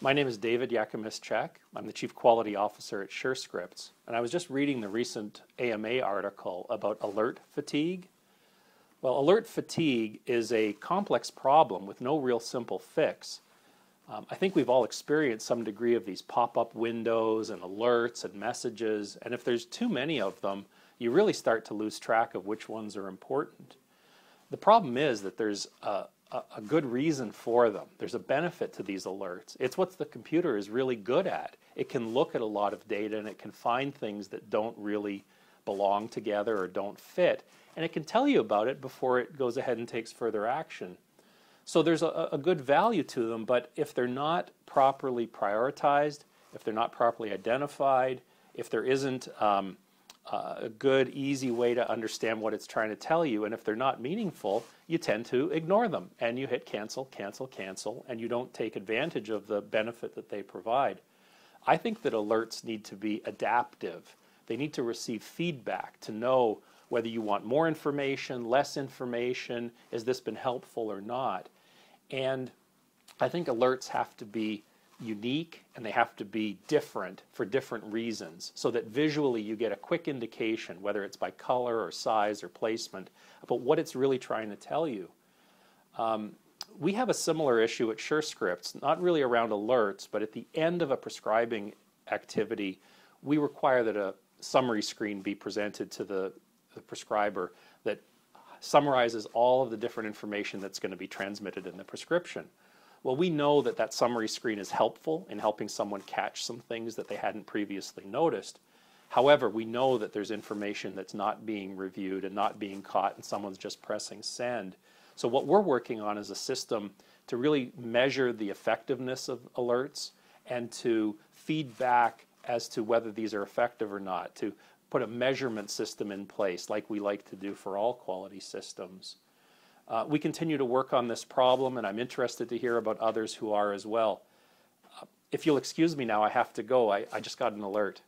My name is David Yakimischak. I'm the Chief Quality Officer at Surescripts, and I was just reading the recent AMA article about alert fatigue. Well, alert fatigue is a complex problem with no real simple fix. I think we've all experienced some degree of these pop-up windows and alerts and messages, and if there's too many of them, you really start to lose track of which ones are important. The problem is that there's a good reason for them. There's a benefit to these alerts. It's what the computer is really good at. It can look at a lot of data and it can find things that don't really belong together or don't fit, and it can tell you about it before it goes ahead and takes further action. So there's a good value to them, but if they're not properly prioritized, if they're not properly identified, if there isn't a good, easy way to understand what it's trying to tell you, and if they're not meaningful, you tend to ignore them and you hit cancel, cancel, cancel, and you don't take advantage of the benefit that they provide. I think that alerts need to be adaptive. They need to receive feedback to know whether you want more information, less information, has this been helpful or not. And I think alerts have to be unique and they have to be different for different reasons so that visually you get a quick indication, whether it's by color or size or placement, about what it's really trying to tell you. We have a similar issue at Surescripts, not really around alerts, but at the end of a prescribing activity, we require that a summary screen be presented to the prescriber that summarizes all of the different information that's going to be transmitted in the prescription. Well, we know that that summary screen is helpful in helping someone catch some things that they hadn't previously noticed. However, we know that there's information that's not being reviewed and not being caught and someone's just pressing send. So what we're working on is a system to really measure the effectiveness of alerts and to feedback as to whether these are effective or not, to put a measurement system in place like we like to do for all quality systems. We continue to work on this problem, and I'm interested to hear about others who are as well. If you'll excuse me now, I have to go. I just got an alert.